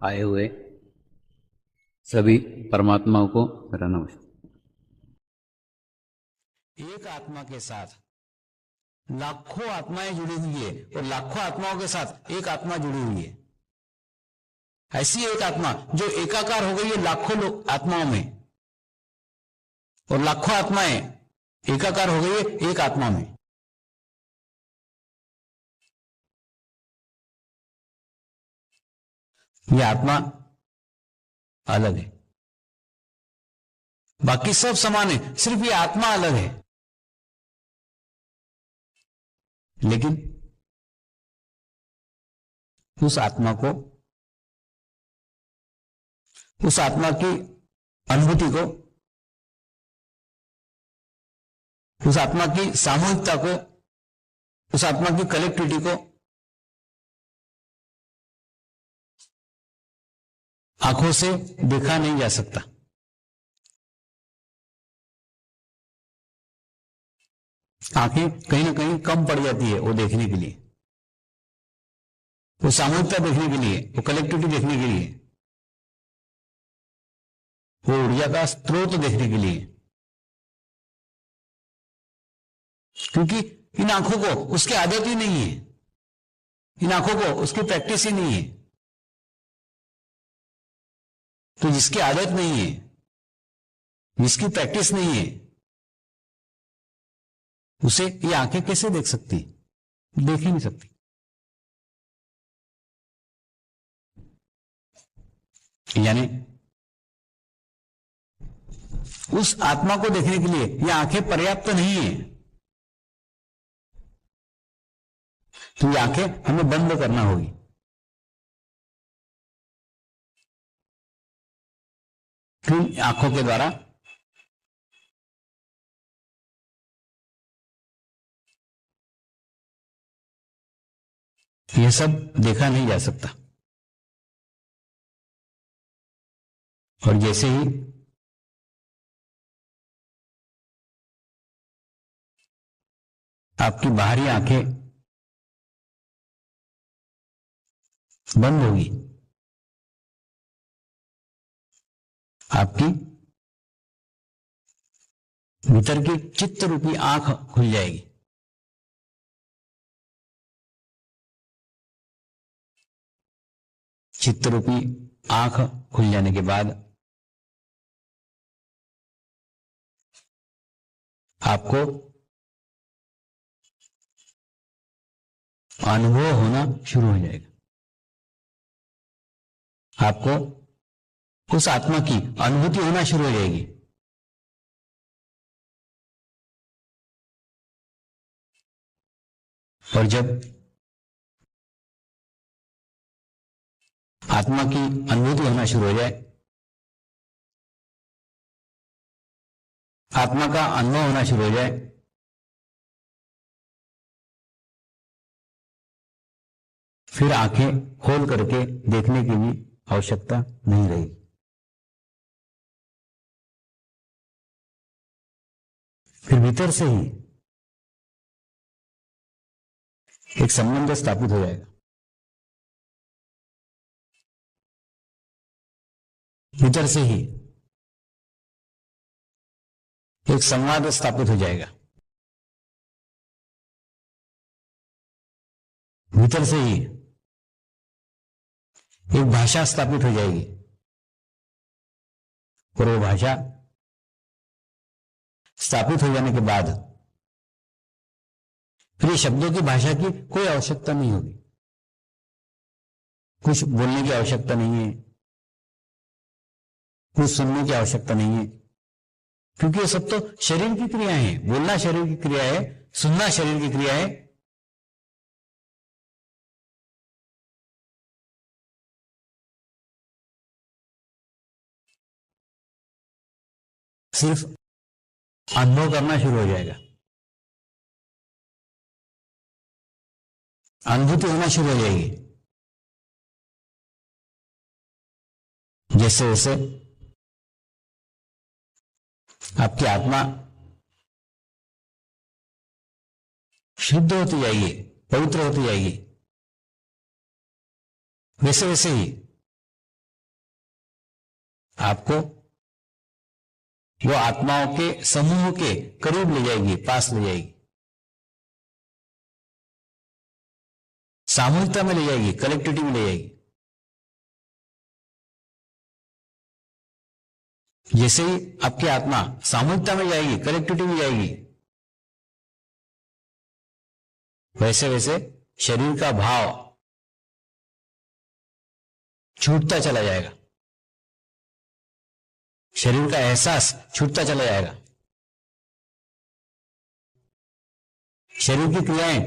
आए हुए सभी परमात्माओं को मेरा नमस्कार। एक आत्मा के साथ लाखों आत्माएं जुड़ी हुई है और लाखों आत्माओं के साथ एक आत्मा जुड़ी हुई है। ऐसी एक आत्मा जो एकाकार हो गई है लाखों आत्माओं में, और लाखों आत्माएं एकाकार हो गई है एक आत्मा में। यह आत्मा अलग है, बाकी सब समान है, सिर्फ ये आत्मा अलग है। लेकिन उस आत्मा को, उस आत्मा की अनुभूति को, उस आत्मा की सामूहिकता को, उस आत्मा की कलेक्टिविटी को आंखों से देखा नहीं जा सकता। आंखें कहीं ना कहीं कम पड़ जाती है वो देखने के लिए, वो सामूहिकता देखने के लिए, वो कलेक्टिविटी देखने के लिए, वो ऊर्जा का स्रोत देखने के लिए। क्योंकि इन आंखों को उसकी आदत ही नहीं है, इन आंखों को उसकी प्रैक्टिस ही नहीं है। तो जिसकी आदत नहीं है, जिसकी प्रैक्टिस नहीं है, उसे ये आंखें कैसे देख सकती? देख ही नहीं सकती। यानी उस आत्मा को देखने के लिए ये आंखें पर्याप्त नहीं है। तो ये आंखें हमें बंद करना होगी। इन आंखों के द्वारा यह सब देखा नहीं जा सकता। और जैसे ही आपकी बाहरी आंखें बंद होगी, आपकी भीतर की चित्त रूपी आंख खुल जाएगी। चित्त रूपी आंख खुल जाने के बाद आपको अनुभव होना शुरू हो जाएगा। आपको उस आत्मा की अनुभूति होना शुरू हो जाएगी। और जब आत्मा की अनुभूति होना शुरू हो जाए, आत्मा का अनुभव होना शुरू हो जाए, फिर आंखें खोल करके देखने की भी आवश्यकता नहीं रहेगी। फिर भीतर से ही एक संबंध स्थापित हो जाएगा। भीतर से ही एक संवाद स्थापित हो जाएगा। भीतर से ही एक भाषा स्थापित हो जाएगी। और वो भाषा स्थापित हो जाने के बाद फिर शब्दों की भाषा की कोई आवश्यकता नहीं होगी। कुछ बोलने की आवश्यकता नहीं है, कुछ सुनने की आवश्यकता नहीं है, क्योंकि ये सब तो शरीर की क्रियाएं हैं। बोलना शरीर की क्रिया है, सुनना शरीर की क्रिया है। सिर्फ अनुभव करना शुरू हो जाएगा, अनुभूति होना शुरू हो जाएगी। जैसे जैसे आपकी आत्मा शुद्ध होती जाएगी, पवित्र होती जाएगी, वैसे वैसे ही आपको वो आत्माओं के समूह के करीब ले जाएगी, पास ले जाएगी, सामूहिकता में ले जाएगी, कलेक्टिविटी में ले जाएगी। जैसे ही आपकी आत्मा सामूहिकता में जाएगी, कलेक्टिविटी में जाएगी, वैसे वैसे शरीर का भाव छूटता चला जाएगा, शरीर का एहसास छूटता चला जाएगा, शरीर की क्रियाएं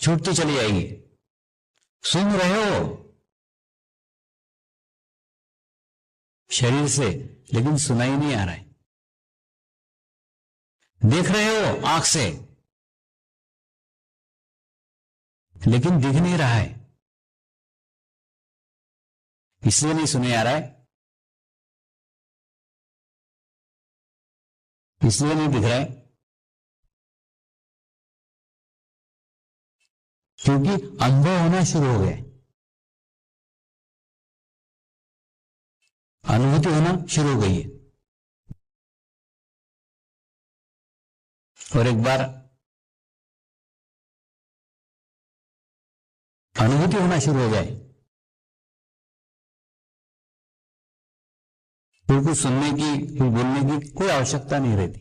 छूटती चली जाएगी। सुन रहे हो शरीर से, लेकिन सुनाई नहीं आ रहा है। देख रहे हो आंख से, लेकिन दिख नहीं रहा है। इसलिए नहीं सुने आ रहा है, इसलिए नहीं दिख रहा है, क्योंकि अनुभव होना शुरू हो गया, अनुभूति होना शुरू हो गई है। और एक बार अनुभूति होना शुरू हो जाए, फिर कुछ सुनने की, कुछ बोलने की कोई आवश्यकता नहीं रहती।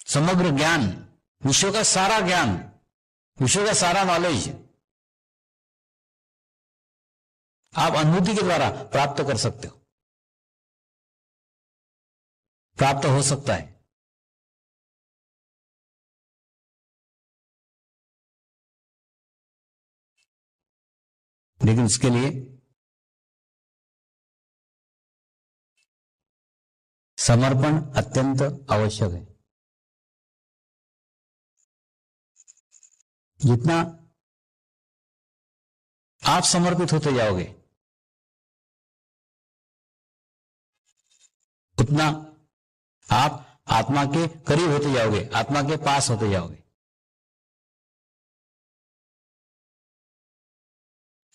समग्र ज्ञान, विश्व का सारा ज्ञान, विश्व का सारा नॉलेज आप अनुभूति के द्वारा प्राप्त कर सकते हो, प्राप्त हो सकता है। लेकिन उसके लिए समर्पण अत्यंत आवश्यक है। जितना आप समर्पित होते जाओगे, उतना आप आत्मा के करीब होते जाओगे, आत्मा के पास होते जाओगे।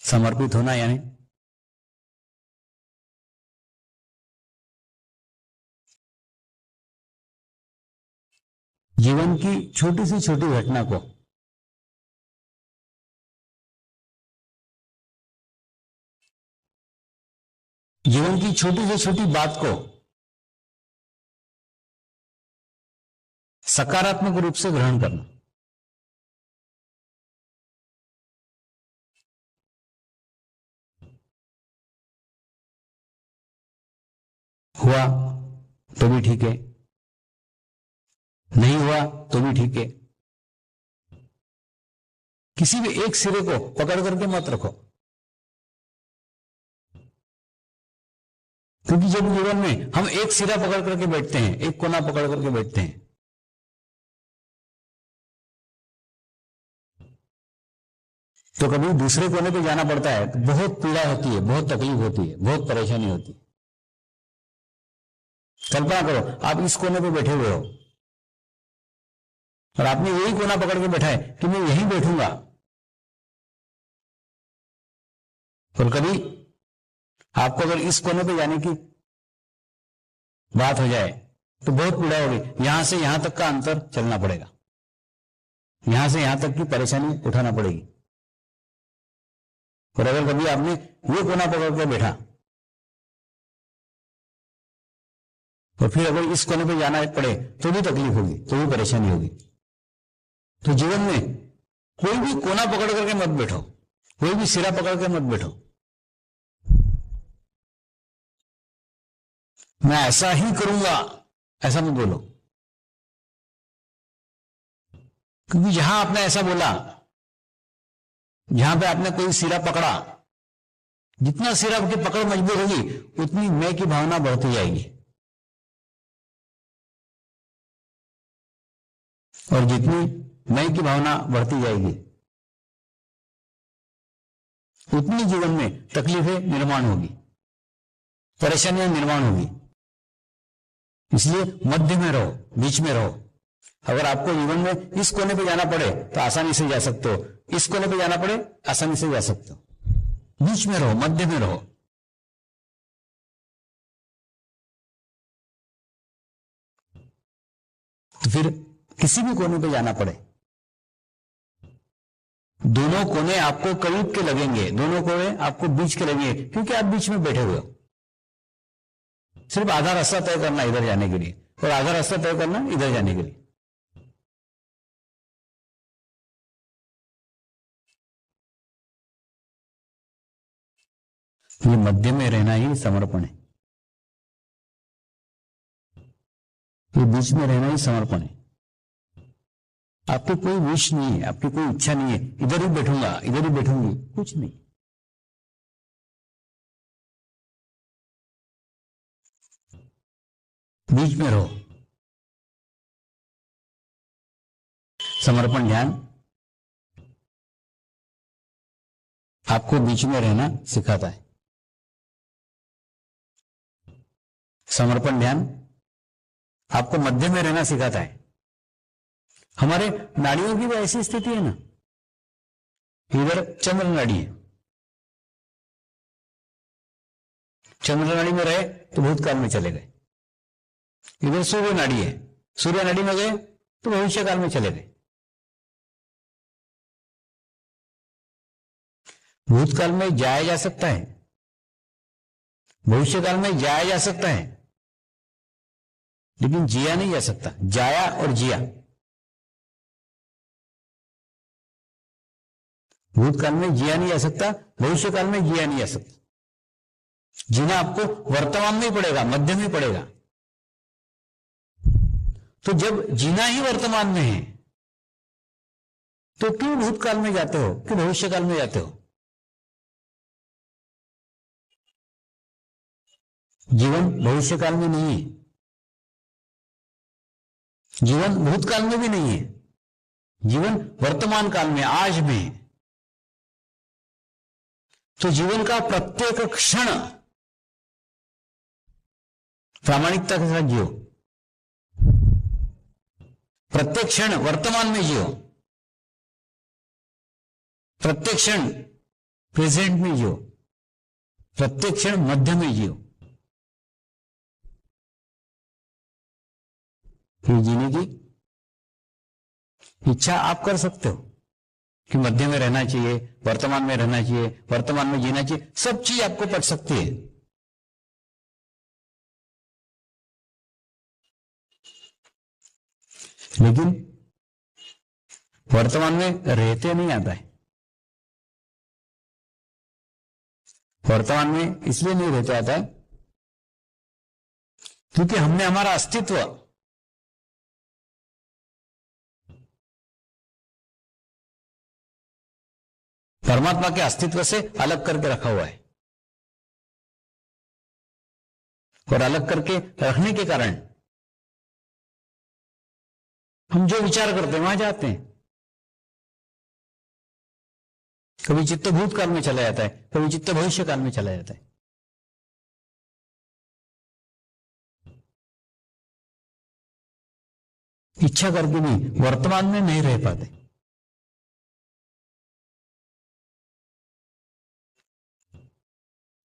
समर्पित होना यानी जीवन की छोटी से छोटी घटना को जीवन की छोटी से छोटी बात को सकारात्मक रूप से ग्रहण करना। हुआ तो भी ठीक है, नहीं हुआ तो भी ठीक है। किसी भी एक सिरे को पकड़ करके मत रखो, क्योंकि जब जीवन में हम एक सिरा पकड़ करके बैठते हैं, एक कोना पकड़ करके बैठते हैं, तो कभी दूसरे कोने पे जाना पड़ता है तो बहुत पीड़ा होती है, बहुत तकलीफ होती है, बहुत परेशानी होती है। कल्पना करो आप इस कोने पे बैठे हुए हो और आपने यही कोना पकड़ के बैठा है कि मैं यहीं बैठूंगा, और कभी आपको अगर इस कोने पे जाने की बात हो जाए तो बहुत पीड़ा होगी। यहां से यहां तक का अंतर चलना पड़ेगा, यहां से यहां तक की परेशानी उठाना पड़ेगी। और अगर कभी आपने ये कोना पकड़ के बैठा और फिर अगर इस कोने पे जाना पड़े तो भी तकलीफ होगी, तो भी परेशानी होगी। तो जीवन में कोई भी कोना पकड़ करके मत बैठो, कोई भी सिरा पकड़ के मत बैठो। मैं ऐसा ही करूंगा ऐसा मत बोलो, क्योंकि जहां आपने ऐसा बोला, जहां पे आपने कोई सिरा पकड़ा, जितना सिरा की पकड़ मजबूत होगी उतनी मैं की भावना बढ़ती जाएगी, और जितनी मैं की भावना बढ़ती जाएगी उतनी जीवन में तकलीफें निर्माण होगी, परेशानियां निर्माण होगी। इसलिए मध्य में रहो, बीच में रहो। अगर आपको जीवन में इस कोने पे जाना पड़े तो आसानी से जा सकते हो, इस कोने पे जाना पड़े आसानी से जा सकते हो। बीच में रहो, मध्य में रहो। फिर किसी भी कोने पे जाना पड़े, दोनों कोने आपको करीब के लगेंगे, दोनों कोने आपको बीच के लगेंगे, क्योंकि आप बीच में बैठे हुए हो। सिर्फ आधा रास्ता तय करना इधर जाने के लिए और आधा रास्ता तय करना इधर जाने के लिए। ये मध्य में रहना ही समर्पण है, ये बीच में रहना ही समर्पण है। आपकी कोई विश नहीं है, आपकी कोई इच्छा नहीं है इधर ही बैठूंगा, इधर ही बैठूंगी, कुछ नहीं। बीच में रहो। समर्पण ध्यान आपको बीच में रहना सिखाता है। समर्पण ध्यान आपको मध्य में रहना सिखाता है। हमारे नाड़ियों की भी ऐसी स्थिति है ना, इधर चंद्र नाड़ी है, चंद्र नाड़ी में रहे तो भूतकाल में चले गए। इधर सूर्य नाड़ी है, सूर्य नाड़ी में गए तो भविष्य काल में चले गए। भूतकाल में जाया जा सकता है, भविष्य काल में जाया जा सकता है, लेकिन जिया नहीं जा सकता। जाया और जिया, भूतकाल में जिया नहीं जा सकता, भविष्य काल में जिया नहीं जा सकता। जीना आपको वर्तमान में ही पड़ेगा, मध्य में ही पड़ेगा। तो जब जीना ही वर्तमान में है तो क्यों भूतकाल में जाते हो कि भविष्य काल में जाते हो? जीवन भविष्य काल में नहीं है, जीवन भूतकाल में भी नहीं है, जीवन वर्तमान काल में, आज में है। तो जीवन का प्रत्येक क्षण प्रामाणिकता के साथ जियो, प्रत्येक क्षण वर्तमान में जियो, प्रत्येक क्षण प्रेजेंट में जियो, प्रत्येक क्षण मध्य में जियो। ये जीने की इच्छा आप कर सकते हो कि मध्य में रहना चाहिए, वर्तमान में रहना चाहिए, वर्तमान में जीना चाहिए, सब चीज आपको पड़ सकती है। लेकिन वर्तमान में रहते नहीं आता है। वर्तमान में इसलिए नहीं रहते आता है क्योंकि हमने हमारा अस्तित्व परमात्मा के अस्तित्व से अलग करके रखा हुआ है, और अलग करके रखने के कारण हम जो विचार करते हैं वहां जाते हैं। कभी चित्त भूतकाल में चला जाता है, कभी चित्त भविष्य काल में चला जाता है। इच्छा करके भी वर्तमान में नहीं रह पाते।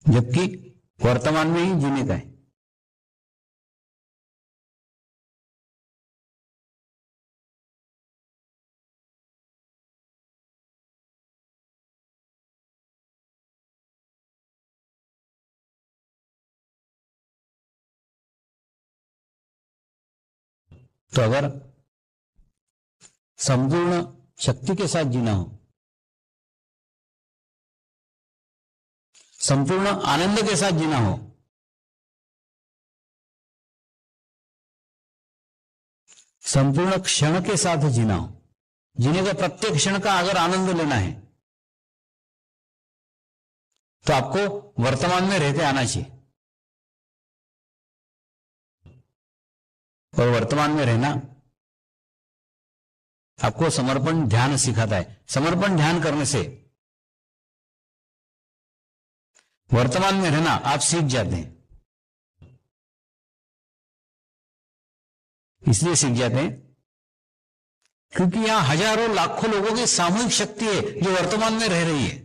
जबकि वर्तमान में ही जीने का है। तो अगर संपूर्ण शक्ति के साथ जीना हो, संपूर्ण आनंद के साथ जीना हो, संपूर्ण क्षण के साथ जीना हो, जीने का प्रत्येक क्षण का अगर आनंद लेना है तो आपको वर्तमान में रहते आना चाहिए। और वर्तमान में रहना आपको समर्पण ध्यान सिखाता है। समर्पण ध्यान करने से वर्तमान में रहना आप सीख जाते हैं। इसलिए सीख जाते हैं क्योंकि यहां हजारों लाखों लोगों की सामूहिक शक्ति है जो वर्तमान में रह रही है,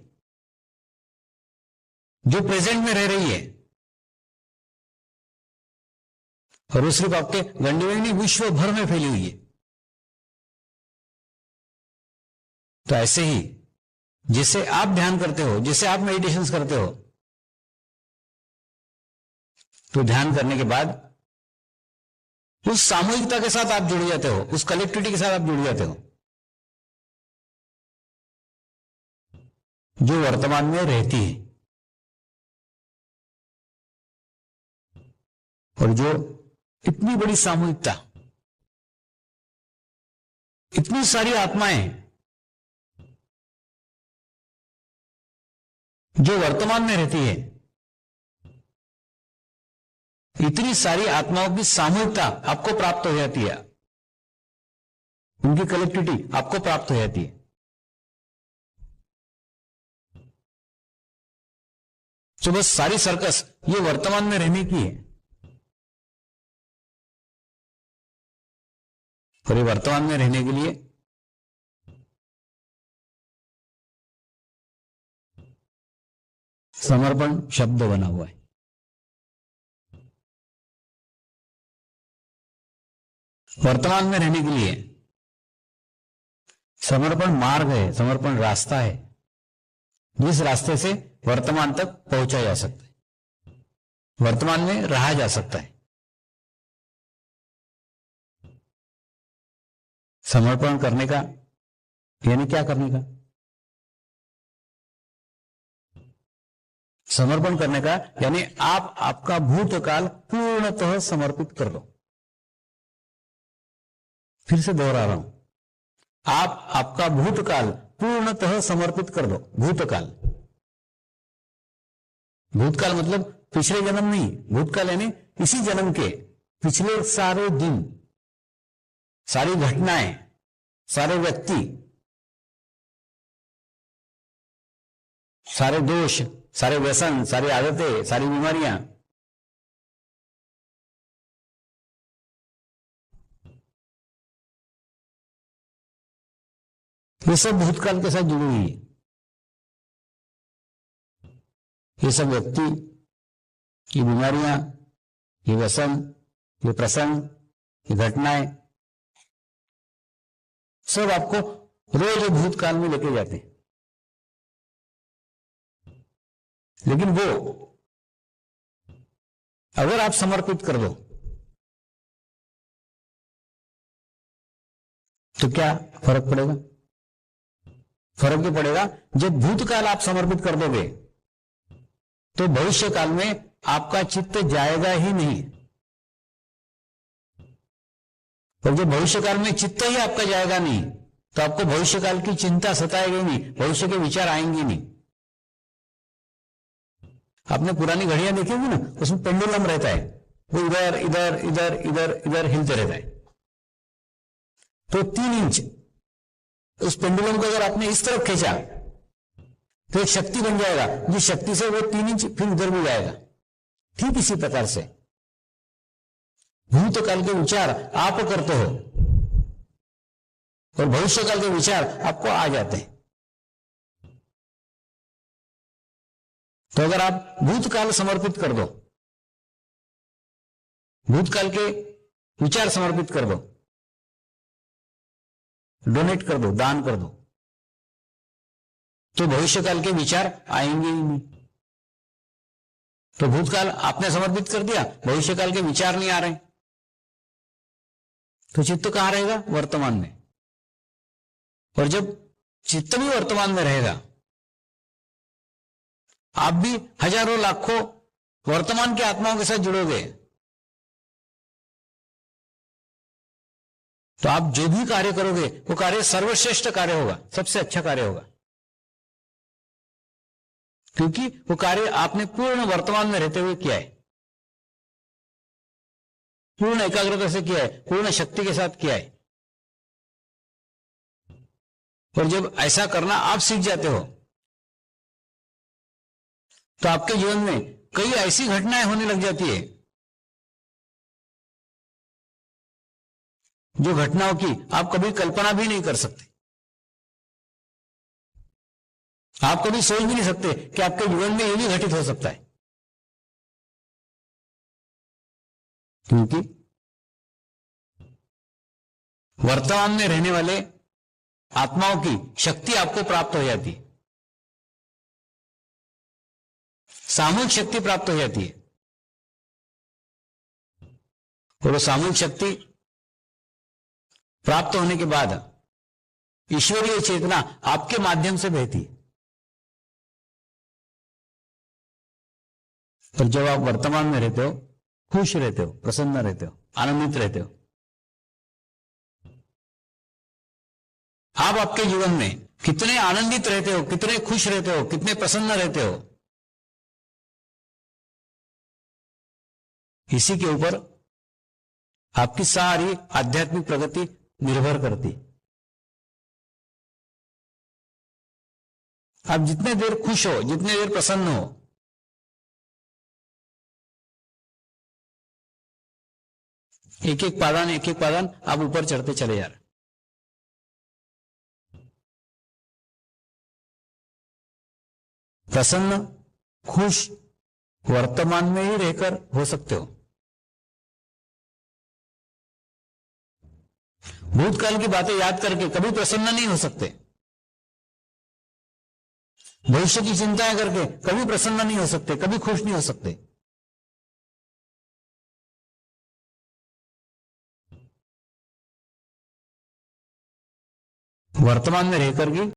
जो प्रेजेंट में रह रही है। और वो सिर्फ आपके गंडवे नहीं, विश्व भर में फैली हुई है। तो ऐसे ही जैसे आप ध्यान करते हो, जैसे आप मेडिटेशन करते हो, तो ध्यान करने के बाद उस सामूहिकता के साथ आप जुड़ जाते हो, उस कलेक्टिविटी के साथ आप जुड़ जाते हो जो वर्तमान में रहती है, और जो इतनी बड़ी सामूहिकता, इतनी सारी आत्माएं जो वर्तमान में रहती है, इतनी सारी आत्माओं की सामूहिकता आपको प्राप्त हो जाती है, उनकी कलेक्टिविटी आपको प्राप्त हो जाती है। तो बस सारी सर्कस ये वर्तमान में रहने की है, और ये वर्तमान में रहने के लिए समर्पण शब्द बना हुआ है। वर्तमान में रहने के लिए समर्पण मार्ग है, समर्पण रास्ता है, जिस रास्ते से वर्तमान तक पहुंचा जा सकता है, वर्तमान में रहा जा सकता है। समर्पण करने का यानी क्या करने का? समर्पण करने का यानी आप आपका भूतकाल पूर्णतः समर्पित कर दो। फिर से दोहरा रहा हूं, आप आपका भूतकाल पूर्णतः समर्पित कर दो। भूतकाल, भूतकाल मतलब पिछले जन्म नहीं, भूतकाल यानी इसी जन्म के पिछले सारे दिन, सारी घटनाएं, सारे व्यक्ति, सारे दोष, सारे व्यसन, सारी आदतें, सारी बीमारियां, ये सब भूतकाल के साथ जुड़ी हुई है। ये सब व्यक्ति, ये बीमारियां, ये व्यसन, ये प्रसंग, ये घटनाएं, सब आपको रोज भूतकाल में लेके जाते हैं। लेकिन वो अगर आप समर्पित कर दो तो क्या फर्क पड़ेगा? फर्क ये पड़ेगा, जब भूतकाल आप समर्पित कर दोगे तो भविष्य काल में आपका चित्त जाएगा ही नहीं, और जब भविष्य काल में चित्त ही आपका जाएगा नहीं तो आपको भविष्य काल की चिंता सताएगी नहीं, भविष्य के विचार आएंगे नहीं। आपने पुरानी घड़ियां देखी होगी ना, उसमें पेंडुलम रहता है, वो इधर इधर इधर इधर इधर हिलते रहता है। तो 3 इंच उस पेंडुलम को अगर आपने इस तरफ खींचा तो एक शक्ति बन जाएगा, जिस शक्ति से वो 3 इंच फिर उधर भी जाएगा। ठीक इसी प्रकार से भूतकाल के विचार आप करते हो और भविष्यकाल के विचार आपको आ जाते हैं। तो अगर आप भूतकाल समर्पित कर दो, भूतकाल के विचार समर्पित कर दो, डोनेट कर दो, दान कर दो, तो भविष्यकाल के विचार आएंगे ही नहीं। तो भूतकाल आपने समर्पित कर दिया, भविष्यकाल के विचार नहीं आ रहे, तो चित्त कहां रहेगा? वर्तमान में। और जब चित्त भी वर्तमान में रहेगा, आप भी हजारों लाखों वर्तमान की आत्माओं के साथ जुड़ोगे, तो आप जो भी कार्य करोगे वो कार्य सर्वश्रेष्ठ कार्य होगा, सबसे अच्छा कार्य होगा, क्योंकि वो कार्य आपने पूर्ण वर्तमान में रहते हुए किया है, पूर्ण एकाग्रता से किया है, पूर्ण शक्ति के साथ किया है। और जब ऐसा करना आप सीख जाते हो तो आपके जीवन में कई ऐसी घटनाएं होने लग जाती है जो घटनाओं की आप कभी कल्पना भी नहीं कर सकते। आप कभी सोच भी नहीं सकते कि आपके जीवन में यह भी घटित हो सकता है, क्योंकि वर्तमान में रहने वाले आत्माओं की शक्ति आपको प्राप्त हो जाती है, सामूहिक शक्ति प्राप्त हो जाती है। और वो सामूहिक शक्ति प्राप्त होने के बाद ईश्वरीय चेतना आपके माध्यम से बहती है। पर जब आप वर्तमान में रहते हो, खुश रहते हो, प्रसन्न रहते हो, आनंदित रहते हो, आप आपके जीवन में कितने आनंदित रहते हो, कितने खुश रहते हो, कितने प्रसन्न रहते हो, इसी के ऊपर आपकी सारी आध्यात्मिक प्रगति निर्भर करती। आप जितने देर खुश हो, जितने देर प्रसन्न हो, एक एक पादान आप ऊपर चढ़ते चले जा रहे। प्रसन्न, खुश वर्तमान में ही रहकर हो सकते हो। भूतकाल की बातें याद करके कभी प्रसन्न नहीं हो सकते। भविष्य की चिंताएं करके कभी प्रसन्न नहीं हो सकते, कभी खुश नहीं हो सकते। वर्तमान में रहकर की